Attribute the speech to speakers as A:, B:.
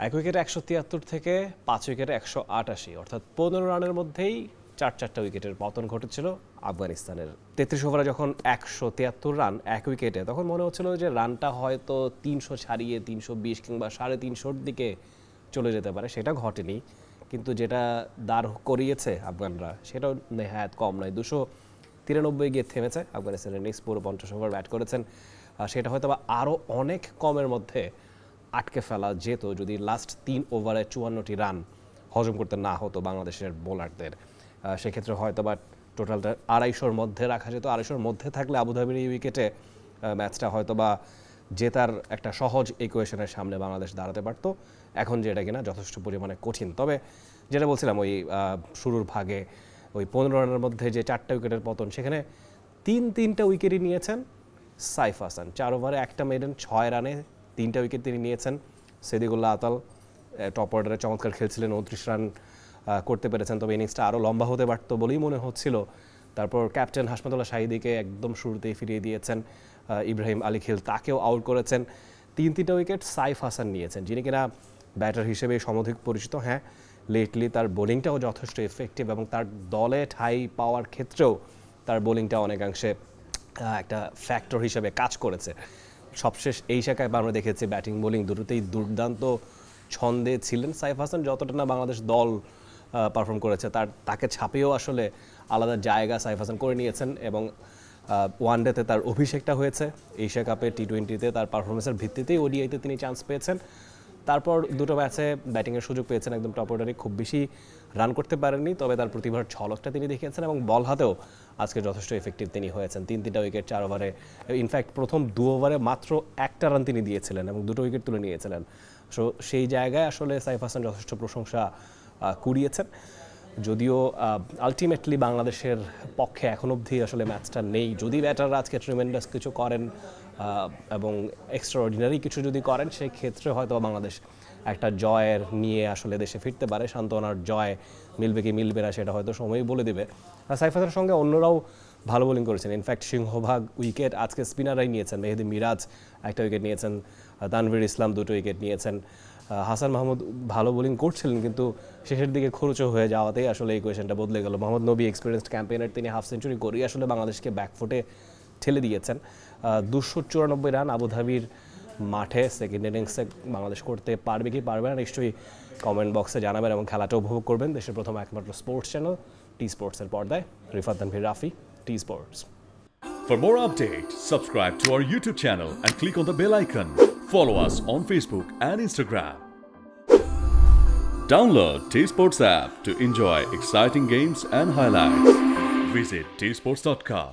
A: এক উইকেটে ১৭৩ থেকে ৫ উইকেটে ১৮৮, অর্থাৎ ১৫ রানের মধ্যেই চারটা উইকেটের পতন ঘটেছিল আফগানিস্তানের। ৩৩ ওভারে যখন ১৭৩ রান এক উইকেটে, তখন মনে হচ্ছিল যে রানটা হয়তো ৩০০ ছাড়িয়ে ৩২০ কিংবা ৩৫০-র দিকে চলে যেতে পারে। সেটা ঘটেনি, কিন্তু যেটা দাঁড় করিয়েছে আফগানরা সেটাও নেহায়াত কম নয়। ২৯৩ গিয়ে থেমেছে আফগানিস্তানের ইনিংস। পুরো ৫০ ওভার ব্যাট করেছেন। সেটা হয়তো বা আরও অনেক কমের মধ্যে আটকে ফেলা যেত যদি লাস্ট ৩ ওভারে ৫৪টি রান হজম করতে না হতো বাংলাদেশের বোলারদের। সেক্ষেত্রে হয়তো বা টোটালটা ২৫০-র মধ্যে রাখা যেত। ২৫০-র মধ্যে থাকলে আবুধাবির এই উইকেটে ম্যাচটা হয়তো বা জেতার একটা সহজ ইকুয়েশনের সামনে বাংলাদেশ দাঁড়াতে পারতো। এখন যেটা কিনা যথেষ্ট পরিমাণে কঠিন। তবে যেটা বলছিলাম, ওই শুরুর ভাগে ওই ১৫ রানের মধ্যে যে ৪টা উইকেটের পতন, সেখানে তিনটা উইকেটই নিয়েছেন সাইফ হাসান। ৪ ওভারে একটা মেডেন, ৬ রানে 3টা উইকেট তিনি নিয়েছেন। সিদ্দিকুল্লাহ আতাল টপ অর্ডারে চমৎকার খেলছিলেন, ২৯ রান করতে পেরেছেন। তবে ইনিংসটা আরও লম্বা হতে পারত বলেই মনে হচ্ছিল। তারপর ক্যাপ্টেন হাশমাতুল্লাহ শাহিদীকে একদম শুরুতেই ফিরিয়ে দিয়েছেন। ইব্রাহিম আলী খিল তাকেও আউট করেছেন। 3টা উইকেট সাইফ হাসান নিয়েছেন, যিনি কিনা ব্যাটার হিসেবে সমধিক পরিচিত। হ্যাঁ, লেটলি তার বোলিংটাও যথেষ্ট এফেক্টিভ এবং তার দলে ঠাঁই পাওয়ার ক্ষেত্রেও তার বোলিংটা অনেকাংশে একটা ফ্যাক্টর হিসেবে কাজ করেছে। সবশেষ এই শাখায় আমরা দেখেছি ব্যাটিং বোলিং দুটোতেই দুর্দান্ত ছন্দে ছিলেন সাইফ হাসান। যতটা না বাংলাদেশ দল পারফর্ম করেছে, তাকে ছাপিয়েও আসলে আলাদা জায়গা সাইফ হাসান করে নিয়েছেন। এবং ওয়ানডেতে তার অভিষেকটা হয়েছে, এশিয়া কাপে, টি-20-তে তার পারফরমেন্সের ভিত্তিতেই ওডিআইতে তিনি চান্স পেয়েছেন। তারপর দুটো ম্যাচে ব্যাটিংয়ের সুযোগ পেয়েছেন, একদম টপ অর্ডারে। খুব বেশি রান করতে পারেননি, তবে তার প্রতিভার ঝলকটা তিনি দেখিয়েছেন এবং বল হাতেও আজকে যথেষ্ট এফেক্টিভ তিনি হয়েছেন। 3টা উইকেট 4 ওভারে, ইনফ্যাক্ট প্রথম 2 ওভারে মাত্র একটা রান তিনি দিয়েছিলেন এবং 2টো উইকেট তুলে নিয়েছিলেন। সো সেই জায়গায় আসলে সাইফ হাসান যথেষ্ট প্রশংসা কুড়িয়েছেন। যদিও আলটিমেটলি বাংলাদেশের পক্ষে এখন অবধি আসলে ম্যাচটা নেই। যদি ব্যাটাররা আজকে ট্রিমেন্ডাস কিছু করেন এবং এক্সট্রাঅর্ডিনারি কিছু যদি করেন, সেই ক্ষেত্রে হয়তো বাংলাদেশ একটা জয়ের নিয়ে আসলে দেশে ফিরতে পারে। সান্ত্বনার জয় মিলবে কি মিলবে না সেটা হয়তো সময়ই বলে দেবে। সাইফ হাসানের সঙ্গে অন্যরাও ভালো বোলিং করেছেন। ইনফ্যাক্ট সিংহভাগ উইকেট আজকে স্পিনাররাই নিয়েছেন। মেহেদি মিরাজ একটা উইকেট নিয়েছেন, তানভীর ইসলাম 2টো উইকেট নিয়েছেন। হাসান মাহমুদ ভালো বোলিং করছিলেন, কিন্তু শেষের দিকে খরচও হয়ে যাওয়াতেই আসলে এই কোয়েশনটা বদলে গেল। মোহাম্মদ নবী এক্সপিরিয়েন্সড ক্যাম্পেইনার, তিনি হাফ সেঞ্চুরি করেই আসলে বাংলাদেশকে ব্যাকফুটে ঠেলে দিয়েছেন। ২৯৪ রান আবুধাবির মাঠে সেকেন্ড ইনিংসে বাংলাদেশ করতে পারবে কি পারবে না নিশ্চয়ই কমেন্ট বক্সে জানাবেন এবং খেলাটা উপভোগ করবেন। দেশের প্রথম একমাত্র স্পোর্টস চ্যানেল টি স্পোর্টসের পর্দায়। Rifat Tanvir Rafi, T Sports.
B: For more updates, subscribe to our YouTube channel and click on the bell icon. Follow us on Facebook and Instagram. Download T Sports app to enjoy exciting games and highlights. Visit tsports.com.